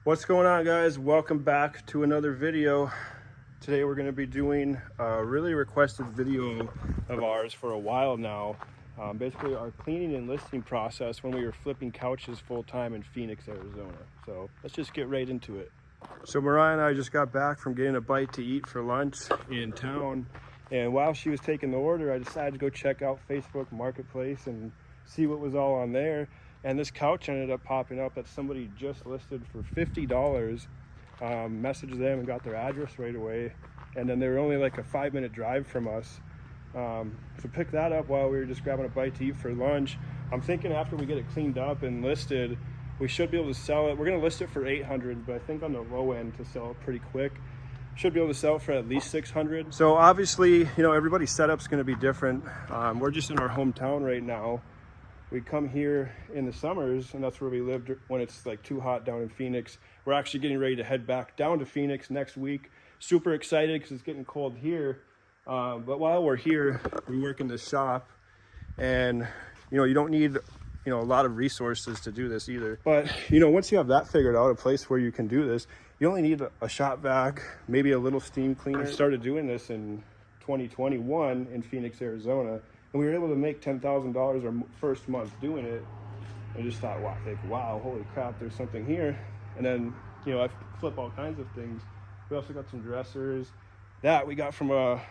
What's going on, guys? Welcome back to another video. Today we're going to be doing a really requested video of ours for a while now. Basically our cleaning and listing process when we were flipping couches full-time in Phoenix, Arizona. So let's just get right into it. So Mariah and I just got back from getting a bite to eat for lunch in town, and while she was taking the order, I decided to go check out Facebook Marketplace and see what was all on there. And this couch ended up popping up that somebody just listed for $50. Messaged them and got their address right away, and then they were only like a 5-minute drive from us. So picked that up while we were just grabbing a bite to eat for lunch. I'm thinking after we get it cleaned up and listed, we should be able to sell it. We're going to list it for $800, but I think on the low end to sell it pretty quick. Should be able to sell it for at least $600. So obviously, you know, everybody's setup's going to be different. We're just in our hometown right now. We come here in the summers, and that's where we lived when it's like too hot down in Phoenix. We're actually getting ready to head back down to Phoenix next week. Super excited because it's getting cold here. But while we're here, we work in the shop, and you know, you don't need, you know, a lot of resources to do this either. But you know, once you have that figured out, a place where you can do this, you only need a shop vac, maybe a little steam cleaner. I started doing this in 2021 in Phoenix, Arizona. And we were able to make $10,000 our first month doing it. I just thought, wow, holy crap, there's something here. And then, you know, I flip all kinds of things. We also got some dressers that we got from a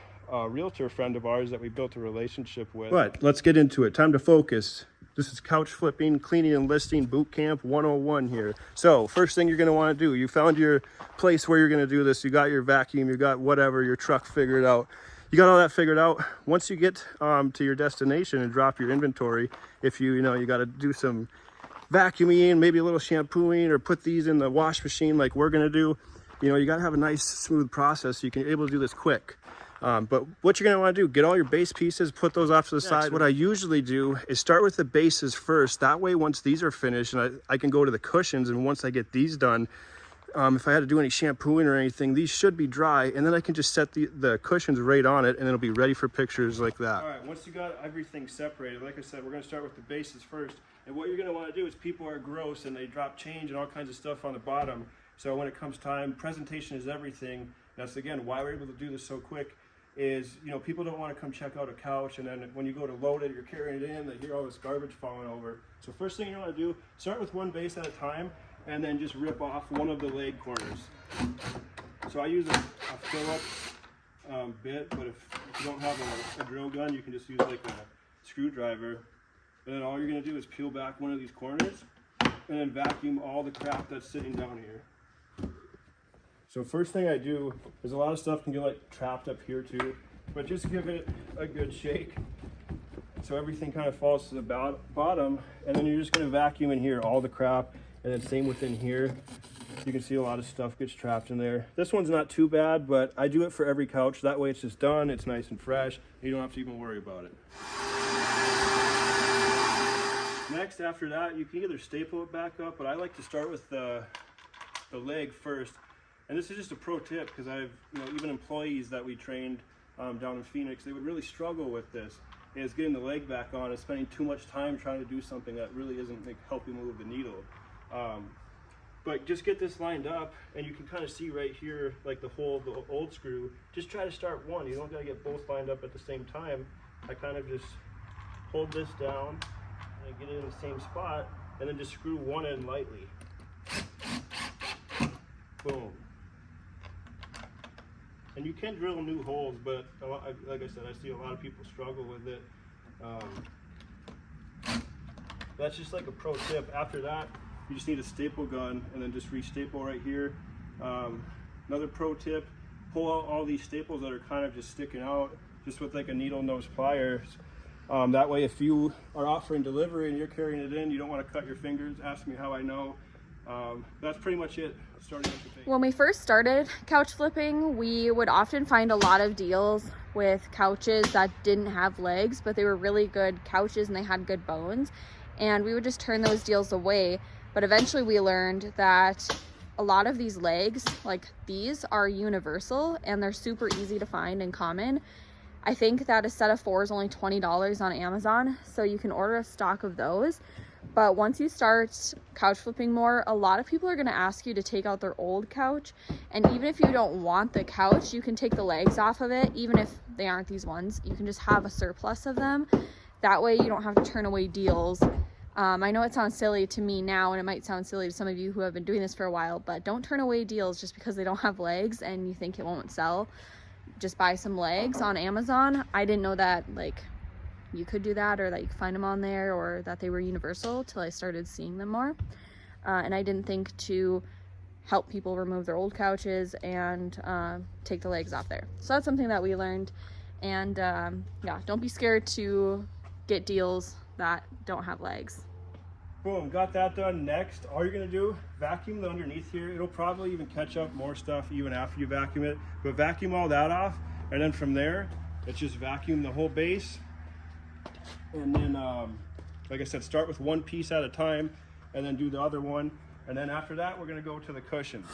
realtor friend of ours that we built a relationship with. But let's get into it. Time to focus. This is couch flipping, cleaning and listing boot camp 101 here. So first thing you're going to want to do, you found your place where you're going to do this. You got your vacuum, you got whatever, your truck figured out. You got all that figured out. Once you get to your destination and drop your inventory, if you know, you got to do some vacuuming, maybe a little shampooing, or put these in the wash machine like we're gonna do, you know, you got to have a nice smooth process so you can be able to do this quick. But what you're gonna want to do, get all your base pieces, put those off to the side. What I usually do is start with the bases first. That way, once these are finished, and I can go to the cushions, and once I get these done, if I had to do any shampooing or anything, these should be dry, and then I can just set the cushions right on it, and it'll be ready for pictures like that. All right, once you got everything separated, like I said, we're gonna start with the bases first. And what you're gonna wanna do is, people are gross and they drop change and all kinds of stuff on the bottom. So when it comes time, presentation is everything. That's again why we're able to do this so quick. Is, you know, people don't want to come check out a couch, and then when you go to load it, you're carrying it in, they hear all this garbage falling over. So first thing you want to do, start with one base at a time, and then just rip off one of the leg corners. So I use a Phillips bit, but if you don't have a drill gun, you can just use like a screwdriver. And then all you're going to do is peel back one of these corners, and then vacuum all the crap that's sitting down here. So first thing I do, there's a lot of stuff can get like trapped up here too, but just give it a good shake so everything kind of falls to the bottom, and then you're just going to vacuum in here all the crap, and then same within here. You can see a lot of stuff gets trapped in there. This one's not too bad, but I do it for every couch. That way it's just done, it's nice and fresh, you don't have to even worry about it. Next, after that, you can either staple it back up, but I like to start with the leg first. And this is just a pro tip, because I've, you know, even employees that we trained down in Phoenix, they would really struggle with this, is getting the leg back on and spending too much time trying to do something that really isn't like helping move the needle. But just get this lined up, and you can kind of see right here, like the old screw. Just try to start one. You don't got to get both lined up at the same time. I kind of just hold this down and get it in the same spot, and then just screw one end lightly. Boom. And you can drill new holes, but like I said, I see a lot of people struggle with it. That's just like a pro tip. After that, you just need a staple gun, and then just re-staple right here. Another pro tip, pull out all these staples that are kind of just sticking out, just with like a needle nose pliers. That way, if you are offering delivery and you're carrying it in, you don't want to cut your fingers. Ask me how I know. That's pretty much it. Starting with the base. When we first started couch flipping, we would often find a lot of deals with couches that didn't have legs, but they were really good couches and they had good bones, and we would just turn those deals away. But eventually we learned that a lot of these legs, like these, are universal and they're super easy to find and common. I think that a set of 4 is only $20 on Amazon, so you can order a stock of those. But once you start couch flipping more, a lot of people are going to ask you to take out their old couch. And even if you don't want the couch, you can take the legs off of it. Even if they aren't these ones, you can just have a surplus of them. That way you don't have to turn away deals. I know it sounds silly to me now, and it might sound silly to some of you who have been doing this for a while, but don't turn away deals just because they don't have legs and you think it won't sell. Just buy some legs on Amazon. I didn't know that like you could do that, or that you could find them on there, or that they were universal till I started seeing them more. And I didn't think to help people remove their old couches and take the legs off there. So that's something that we learned. And yeah, don't be scared to get deals that don't have legs. Boom, got that done. Next, all you're gonna do, vacuum the underneath here. It'll probably even catch up more stuff even after you vacuum it, but vacuum all that off, and then from there, it's just vacuum the whole base. And then, like I said, start with one piece at a time, and then do the other one. And then after that, we're gonna go to the cushion.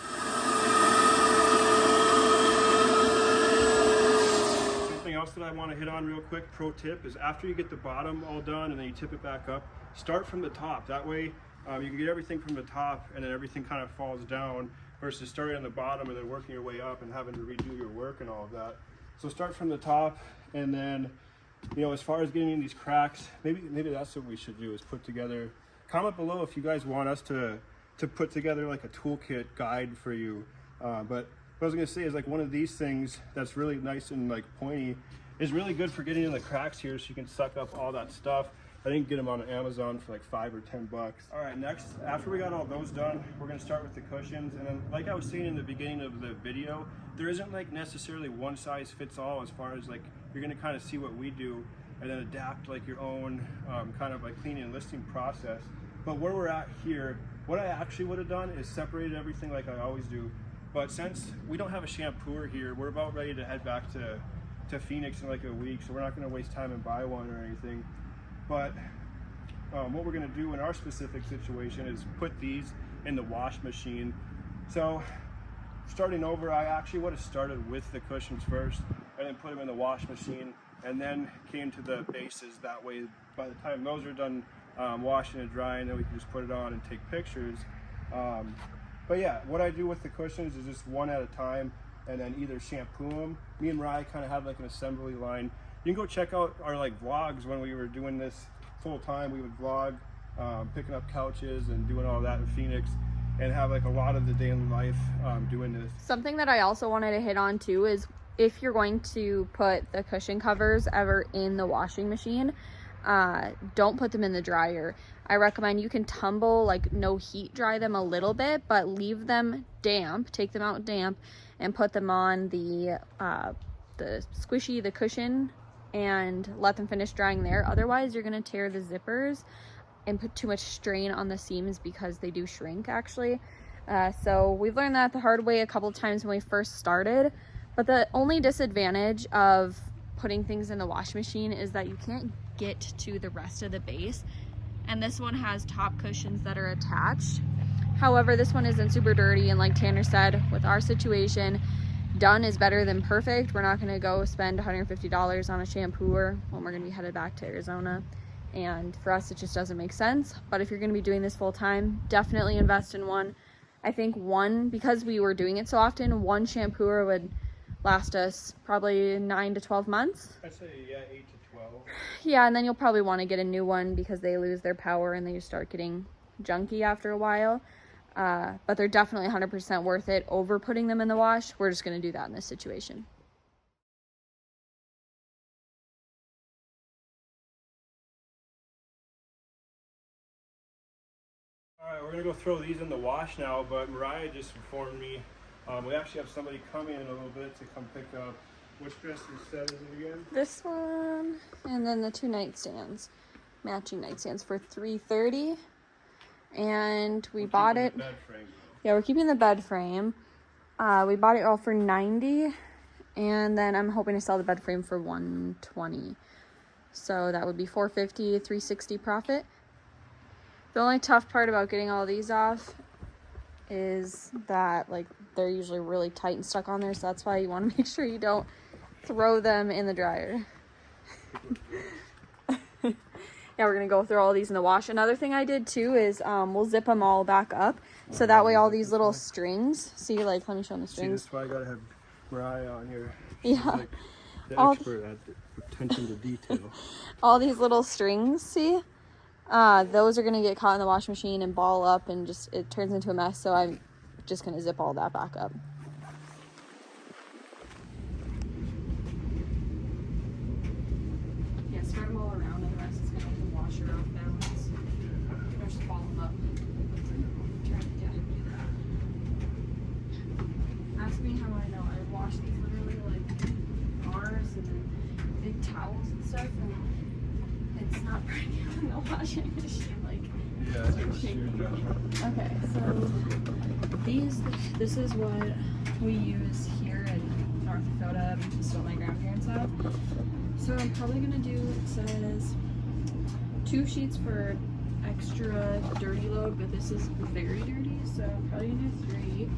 Something else that I want to hit on real quick, pro tip, is after you get the bottom all done and then you tip it back up, start from the top. That way you can get everything from the top and then everything kind of falls down, versus starting on the bottom and then working your way up and having to redo your work and all of that. So start from the top, and then, you know, as far as getting in these cracks, maybe that's what we should do, is put together, comment below if you guys want us to put together like a toolkit guide for you. But what I was gonna say is, like, one of these things that's really nice and like pointy is really good for getting in the cracks here, so you can suck up all that stuff. I didn't get them on Amazon for like $5 or $10. All right, next, after we got all those done, we're gonna start with the cushions. And then, like I was saying in the beginning of the video, there isn't like necessarily one size fits all, as far as like, you're gonna kind of see what we do and then adapt like your own kind of like cleaning and listing process. But where we're at here, what I actually would have done is separated everything like I always do. But since we don't have a shampooer here, we're about ready to head back to Phoenix in like a week, so we're not gonna waste time and buy one or anything. But what we're gonna do in our specific situation is put these in the wash machine. So starting over, I actually would have started with the cushions first and then put them in the wash machine, and then came to the bases. That way, by the time those are done washing and drying, then we can just put it on and take pictures. But yeah, what I do with the cushions is just one at a time, and then either shampoo them. Me and Rye kind of have like an assembly line. You can go check out our like vlogs when we were doing this full time. We would vlog picking up couches and doing all that in Phoenix, and have like a lot of the daily life doing this. Something that I also wanted to hit on too is, if you're going to put the cushion covers ever in the washing machine, don't put them in the dryer. I recommend you can tumble, like no heat dry them a little bit, but leave them damp, take them out damp, and put them on the squishy, the cushion, and let them finish drying there. Otherwise, you're gonna tear the zippers and put too much strain on the seams, because they do shrink actually. So we've learned that the hard way a couple of times when we first started. But the only disadvantage of putting things in the wash machine is that you can't get to the rest of the base. And this one has top cushions that are attached. However, this one isn't super dirty, and like Tanner said, with our situation, done is better than perfect. We're not gonna go spend $150 on a shampooer when we're gonna be headed back to Arizona. And for us, it just doesn't make sense. But if you're gonna be doing this full time, definitely invest in one. I think one, because we were doing it so often, one shampooer would last us probably 9 to 12 months. I'd say, yeah, 8 to 12. Yeah, and then you'll probably want to get a new one, because they lose their power and they just start getting junky after a while. But they're definitely 100% worth it over putting them in the wash. We're just going to do that in this situation. All right, we're gonna go throw these in the wash now, but Mariah just informed me we actually have somebody coming in a little bit to come pick up. Which dresser set is it again? This one, and then the two nightstands, matching nightstands for $330. And we bought it. Bed frame. Yeah, we're keeping the bed frame. We bought it all for $90, and then I'm hoping to sell the bed frame for $120. So that would be $450, $360 profit. The only tough part about getting all these off is that, like, they're usually really tight and stuck on there, so that's why you want to make sure you don't throw them in the dryer. yeah, we're gonna go through all these in the wash. Another thing I did too is we'll zip them all back up, so that way all these little strings. See, like, let me show them the strings. See, that's why I gotta have Mariah on here. Yeah. She's like the All expert at attention to detail. All these little strings, see? Those are gonna get caught in the wash machine and ball up, and just it turns into a mess. So I'm just gonna zip all that back up. Yeah, spread them all around, otherwise it's gonna make the washer off balance. Or just ball them up. Ask me how I know. I wash these literally like bars and then big towels and stuff, and it's not burning in the washing machine. Like, Yeah, it's your judgment. okay, so this is what we use here in North Dakota. This is what my grandparents have. So I'm probably gonna do, it says 2 sheets for extra dirty load, but this is very dirty, so I'm probably gonna do 3.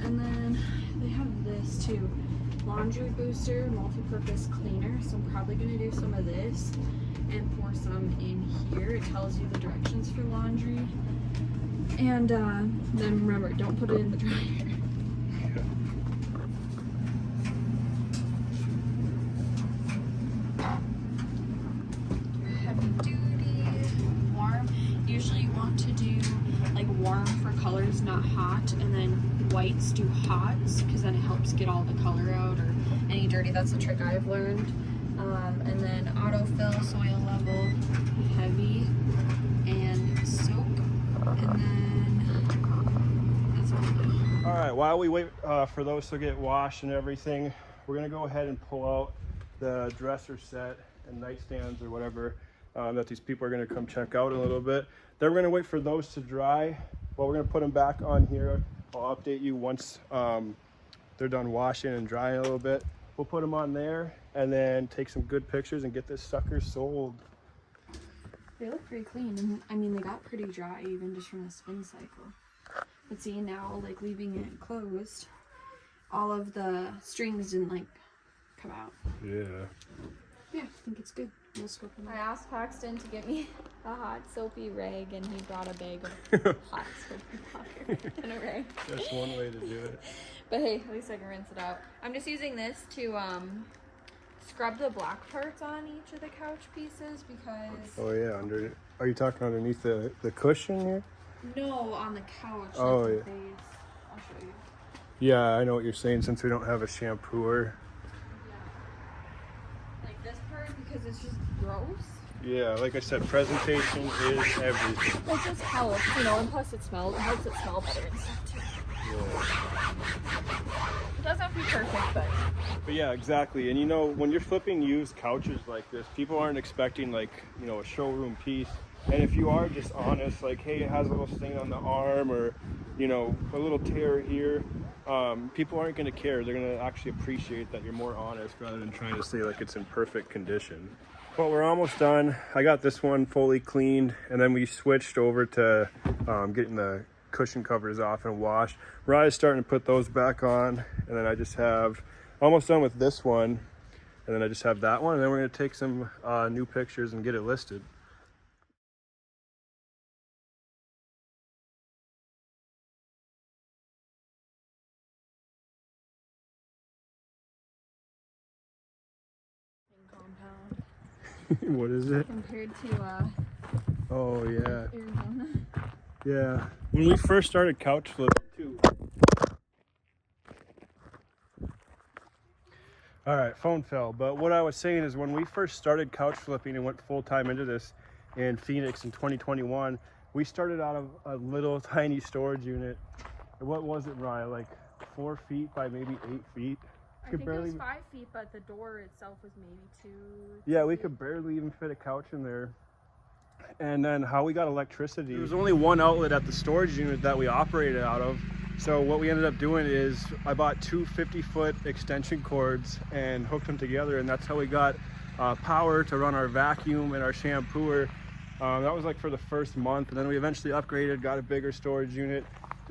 And then they have this too, laundry booster, multi-purpose cleaner. So I'm probably gonna do some of this and pour some in here. It tells you the directions for laundry. And then remember, don't put it in the dryer. Heavy duty, warm. Usually you want to do like warm for colors, not hot, and then whites do hots, because then it helps get all the color out or any dirty. That's a trick I've learned. And then autofill, soil level, heavy, and soap, and then that's all. All right, while we wait for those to get washed and everything, we're gonna go ahead and pull out the dresser set and nightstands or whatever that these people are gonna come check out in a little bit. Then we're gonna wait for those to dry. Well, we're gonna put them back on here. I'll update you once they're done washing and drying a little bit. We'll put them on there and then take some good pictures and get this sucker sold. They look pretty clean, and I mean, they got pretty dry even just from the spin cycle. But see, now, like, leaving it closed, all of the strings didn't, like, come out. Yeah. Yeah, I think it's good. We'll scope them out. I asked Paxton to get me a hot soapy rag, and he brought a bag of hot soapy water and a rag. That's one way to do it. But hey, at least I can rinse it out. I'm just using this to scrub the black parts on each of the couch pieces, because... Oh yeah, under. Are you talking underneath the cushion here? No, on the couch. Oh, like the yeah. base. I'll show you. Yeah, I know what you're saying, since we don't have a shampooer. Yeah. Like this part, because it's just gross. Yeah, like I said, presentation is everything. It just helps, you know, and plus it helps it smell better and stuff too. Yeah. It doesn't have to be perfect, But yeah, exactly. And you know, when you're flipping used couches like this, people aren't expecting, like, you know, a showroom piece. And if you are just honest, like, hey, it has a little stain on the arm, or, you know, a little tear here, people aren't going to care. They're going to actually appreciate that you're more honest rather than trying to say like it's in perfect condition. But we're almost done. I got this one fully cleaned, and then we switched over to getting the cushion covers off and washed. Mariah's starting to put those back on, and then I just have almost done with this one, and then I just have that one, and then we're going to take some new pictures and get it listed. compound. What is it? Compared to Oh yeah, Arizona. yeah. When we first started couch flipping too. All right, phone fell. But what I was saying is, when we first started couch flipping and went full time into this in Phoenix in 2021, we started out of a little tiny storage unit. What was it, Mariah? Like 4 feet by maybe 8 feet. I think it was 5 feet, but the door itself was maybe 2. Yeah, we could barely even fit a couch in there. And then how we got electricity. There was only one outlet at the storage unit that we operated out of. So what we ended up doing is I bought 2 50-foot extension cords and hooked them together, and that's how we got power to run our vacuum and our shampooer. That was like for the first month, and then we eventually upgraded, got a bigger storage unit,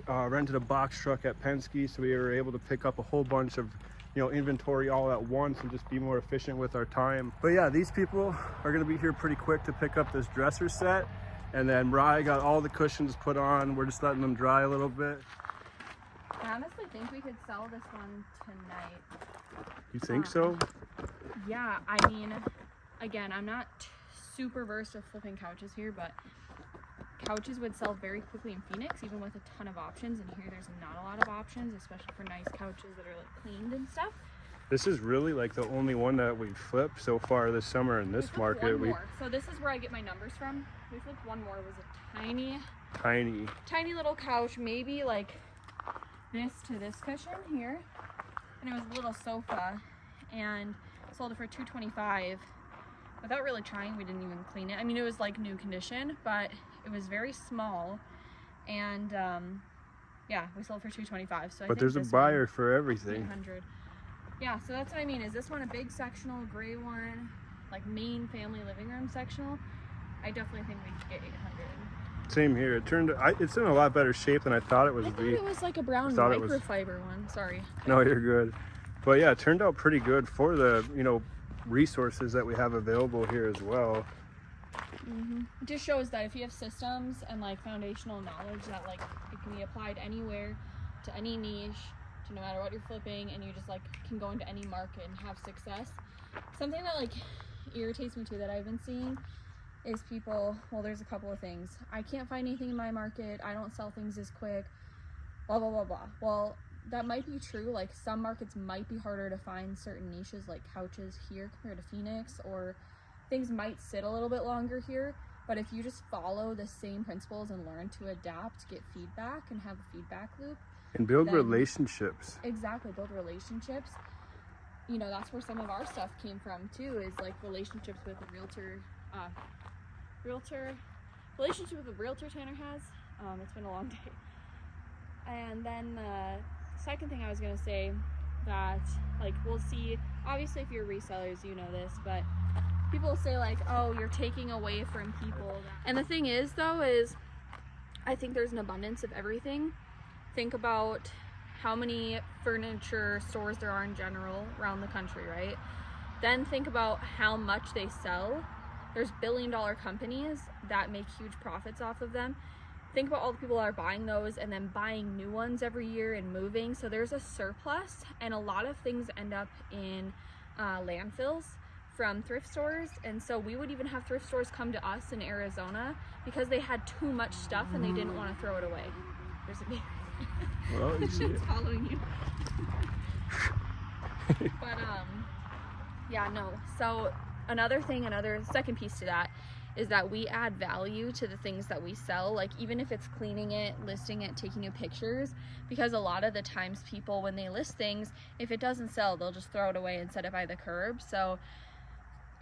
rented a box truck at Penske, so we were able to pick up a whole bunch of inventory all at once and just be more efficient with our time. But yeah, these people are gonna be here pretty quick to pick up this dresser set. And then Mariah got all the cushions put on. We're just letting them dry a little bit. I honestly think we could sell this one tonight. You think so? Yeah, I mean, again, I'm not super versed with flipping couches here, but couches would sell very quickly in Phoenix, even with a ton of options. And here there's not a lot of options, especially for nice couches that are like cleaned and stuff. This is really like the only one that we've flipped so far this summer in this market. One more. So this is where I get my numbers from. We flipped one more. It was a tiny little couch, maybe like this to this cushion here, and it was a little sofa, and sold it for $225 without really trying. We didn't even clean it. I mean, it was like new condition, but it was very small, and yeah, we sold it for $225. So but there's a buyer for everything. 800. Yeah, so that's what I mean. Is this one a big sectional gray one, like main family living room sectional? I definitely think we could get 800. Same here. It's in a lot better shape than I thought it was. I thought it was like a brown microfiber one. Sorry. No, you're good. But yeah, it turned out pretty good for the resources that we have available here as well. It just shows that if you have systems and like foundational knowledge, that like it can be applied anywhere, to any niche, to no matter what you're flipping, and you just like can go into any market and have success. Something that like irritates me too that I've been seeing is people, well, there's a couple of things. I can't find anything in my market. I don't sell things as quick, blah, blah, blah, blah. Well, that might be true. Like some markets might be harder to find certain niches like couches here compared to Phoenix, or things might sit a little bit longer here. But if you just follow the same principles and learn to adapt, get feedback, and have a feedback loop. And build relationships. Relationships. Build relationships. That's where some of our stuff came from too, is like relationships with a relationship with a realtor Tanner has. It's been a long day. And then the second thing I was gonna say, that like we'll see, obviously if you're resellers you know this, but people will say like, oh, you're taking away from people. And the thing is though, is I think there's an abundance of everything. Think about how many furniture stores there are in general around the country, right? Then think about how much they sell. There's billion-dollar companies that make huge profits off of them. Think about all the people that are buying those and then buying new ones every year and moving. So there's a surplus, and a lot of things end up in landfills from thrift stores. And so we would even have thrift stores come to us in Arizona because they had too much stuff and they didn't want to throw it away. There's a big well, you see it's following you. But yeah, no. So another second piece to that is that we add value to the things that we sell, like even if it's cleaning it, listing it, taking new pictures, because a lot of the times people, when they list things, if it doesn't sell, they'll just throw it away and set it by the curb. So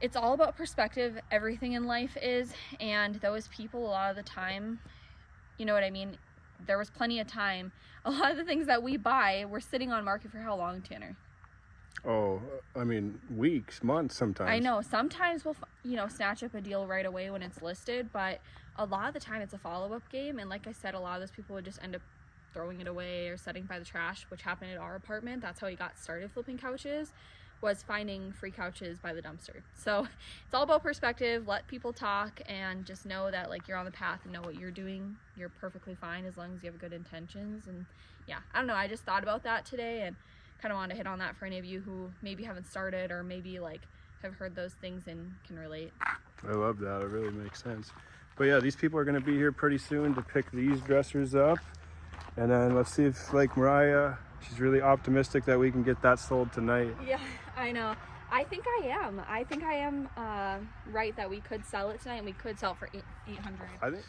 it's all about perspective. Everything in life is, and those people, a lot of the time, you know what I mean? There was plenty of time. A lot of the things that we buy, we're sitting on market for how long, Tanner? Oh, I mean, weeks, months sometimes. I know. Sometimes we'll, snatch up a deal right away when it's listed, but a lot of the time it's a follow-up game. And like I said, a lot of those people would just end up throwing it away or setting by the trash, which happened at our apartment. That's how we got started flipping couches, was finding free couches by the dumpster. So it's all about perspective. Let people talk and just know that like you're on the path and know what you're doing. You're perfectly fine as long as you have good intentions. And yeah, I don't know. I just thought about that today and kind of wanted to hit on that for any of you who maybe haven't started or maybe like have heard those things and can relate. I love that. It really makes sense. But yeah, these people are going to be here pretty soon to pick these dressers up. And then let's see if, like Mariah, she's really optimistic that we can get that sold tonight. Yeah, I know. I think I am right that we could sell it tonight, and we could sell it for $800. I think.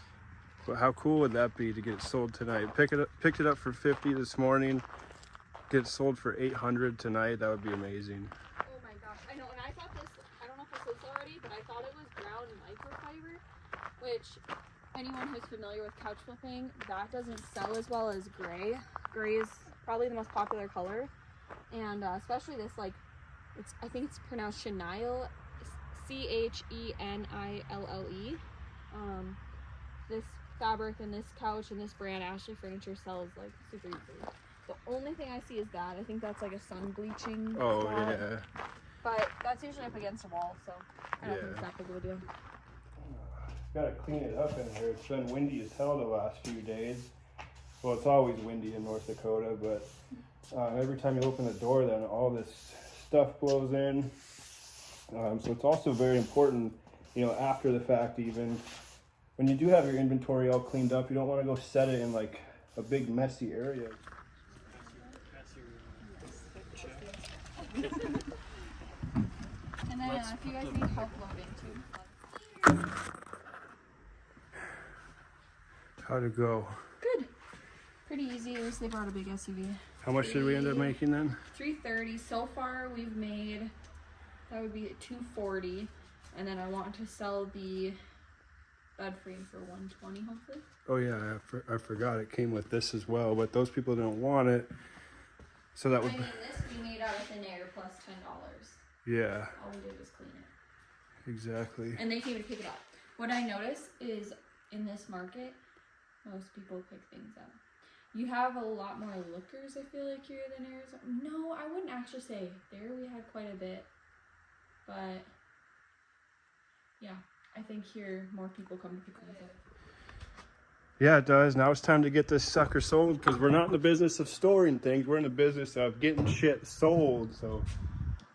But how cool would that be to get it sold tonight? Picked it up for $50 this morning. Get it sold for $800 tonight. That would be amazing. Oh my gosh, I know. And I thought this, I don't know if this is already, but I thought it was brown microfiber, which anyone who's familiar with couch flipping, that doesn't sell as well as gray. Gray is probably the most popular color, and especially this, like, I think it's pronounced chenille, Chenille. This fabric and this couch and this brand, Ashley Furniture, sells like super easily. The only thing I see is that. I think that's like a sun bleaching Oh, spot. yeah. But that's usually up against a wall, so I don't think it's that big of a deal. Gotta clean it up in here. It's been windy as hell the last few days. Well, it's always windy in North Dakota, but every time you open the door, then all this stuff blows in. So it's also very important, you know, after the fact, even when you do have your inventory all cleaned up, you don't want to go set it in like a big messy area. And then if you guys need help loading too. How'd it go? Good. Pretty easy. At least they brought a big SUV. How much did we end up making then? $330. So far we've made, that would be $240. And then I want to sell the bed frame for $120 hopefully. Oh yeah, I forgot it came with this as well, but those people don't want it. So that would. I mean, this we made out of thin air plus $10. Yeah. All we did was clean it. Exactly. And they came to pick it up. What I notice is in this market, most people pick things up. You have a lot more lookers, I feel like, here than Arizona. No, I wouldn't actually say. There we had quite a bit. But, yeah, I think here more people come to pick things up. Yeah, it does. Now it's time to get this sucker sold because we're not in the business of storing things. We're in the business of getting shit sold. So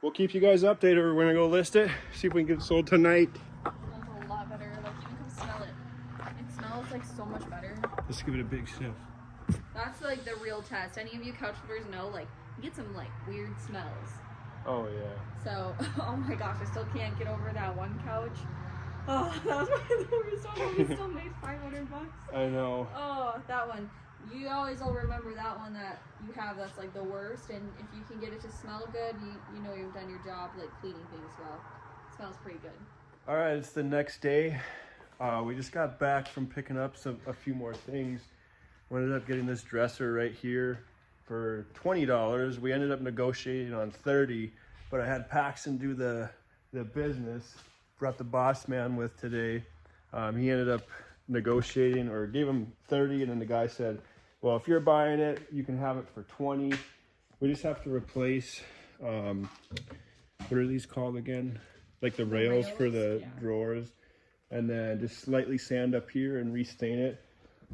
we'll keep you guys updated. We're going to go list it, see if we can get it sold tonight. It smells a lot better. Like, you can come smell it. It smells like so much better. Let's give it a big sniff. That's like the real test. Any of you couch flippers know, like, you get some like weird smells. Oh yeah. So, oh my gosh, I still can't get over that one couch. Oh, that was one of the worst ones. We still made $500. I know. Oh, that one. You always will remember that one that you have that's like the worst. And if you can get it to smell good, you know you've done your job, like cleaning things well. It smells pretty good. All right, it's the next day. We just got back from picking up a few more things. We ended up getting this dresser right here for $20. We ended up negotiating on $30, but I had Paxton do the business. Brought the boss man with today. He ended up negotiating, or gave him $30, and then the guy said, well, if you're buying it, you can have it for $20. We just have to replace, what are these called again? Like the rails for the drawers, and then just slightly sand up here and restain it.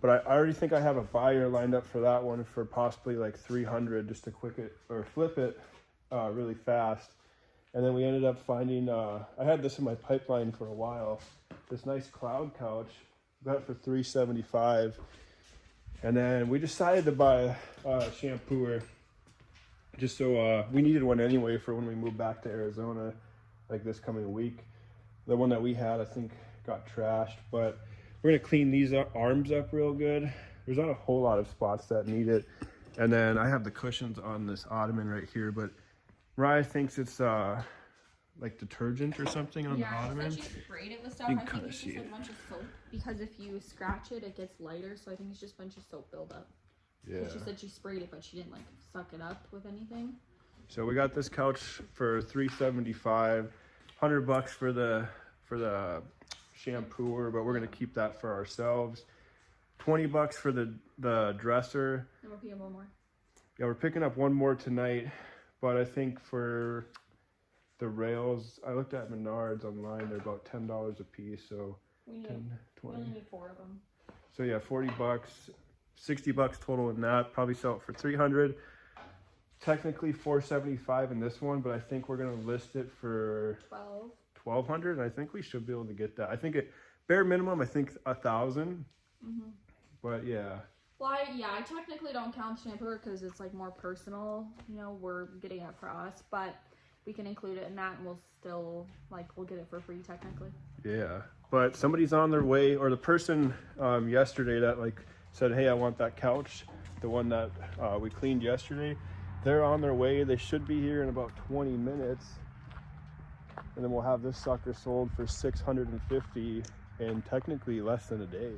But I already think I have a buyer lined up for that one for possibly like $300 just to quick it or flip it really fast. And then we ended up finding, I had this in my pipeline for a while, this nice cloud couch. Got it for $375. And then we decided to buy a shampooer just so we needed one anyway for when we moved back to Arizona, like this coming week. The one that we had, I think, got trashed, but we're gonna clean these arms up real good. There's not a whole lot of spots that need it. And then I have the cushions on this ottoman right here, but Mariah thinks it's like detergent or something on the ottoman. Yeah, she sprayed it with stuff. You I can think kinda it's see just it. a bunch of soap because if you scratch it, it gets lighter. So I think it's just a bunch of soap buildup. Yeah. She said she sprayed it, but she didn't like suck it up with anything. So we got this couch for $375, $100 for the shampooer, but we're gonna keep that for ourselves. $20 for the dresser. And we'll pay one more. Yeah, we're picking up one more tonight, but I think for the rails, I looked at Menards online, they're about $10 a piece, so We need 10, we 20. only need 4 of them. So yeah, $40, $60 total in that. Probably sell it for $300. Technically $475 in this one, but I think we're gonna list it for 1,200. And I think we should be able to get that. I think it bare minimum, I think 1,000. But yeah. Well, I technically don't count shampooer because it's like more personal. You know, we're getting it for us, but we can include it in that, and we'll still we'll get it for free technically. Yeah, but somebody's on their way, or the person yesterday that said, hey, I want that couch, the one that we cleaned yesterday, they're on their way. They should be here in about 20 minutes, and then we'll have this sucker sold for $650 in technically less than a day.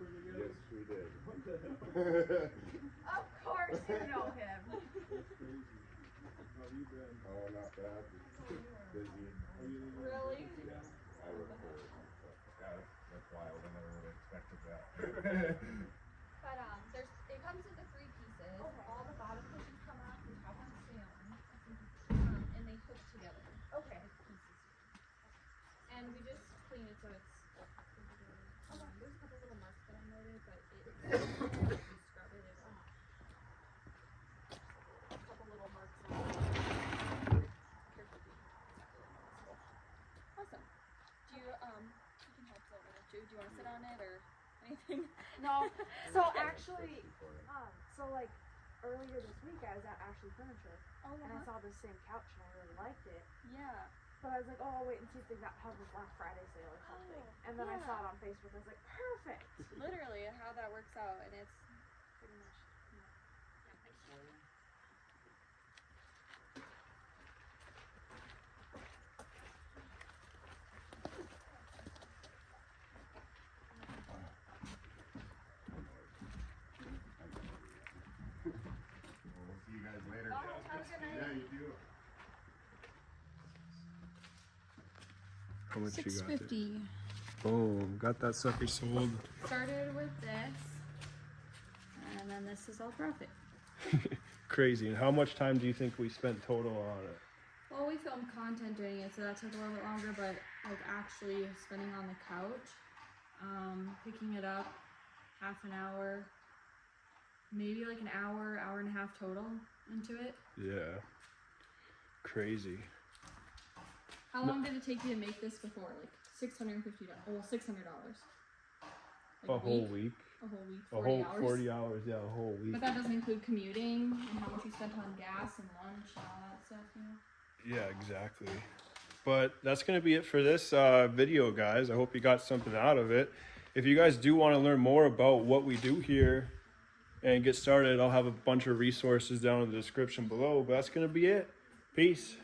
Yes, we did. Of course you know him. How have you been? Oh, not bad. Busy. Really? Yeah, I record. Yeah, that's wild. I never would have expected that. But it comes in the 3 pieces. Okay. All the bottom cushions come off, the top ones stay on. And they hook together. Okay. Like pieces. And we just clean it so it's. There's a couple little marks that I noted, but it scrub it. A couple little marks on it. Awesome. Do you can help float with it too. Do you want to sit on it or anything? No. So actually, so like earlier this week I was at Ashley Furniture and I saw this same couch and I really liked it. Yeah. But I was like, oh, I'll wait and see if they have this Black Friday sale or something. And then I saw it on Facebook. I was like, perfect. Literally, how that works out, and it's pretty much. We'll see you guys later. Oh, have a good night. Yeah, you do. How much you got? $6.50. Boom, got that sucker sold. Started with this, and then this is all profit. Crazy. And how much time do you think we spent total on it? Well, we filmed content doing it, so that took a little bit longer, but like actually spending on the couch, picking it up, half an hour, maybe like an hour, hour and a half total into it. Yeah. Crazy. How long did it take you to make this before? Like $650. Well, $600. Like A whole week. A whole week. A 40 whole hours. 40 hours, yeah, a whole week. But that doesn't include commuting and how much you spent on gas and lunch and all that stuff, you know? Yeah, exactly. But that's going to be it for this video, guys. I hope you got something out of it. If you guys do want to learn more about what we do here and get started, I'll have a bunch of resources down in the description below. But that's going to be it. Peace.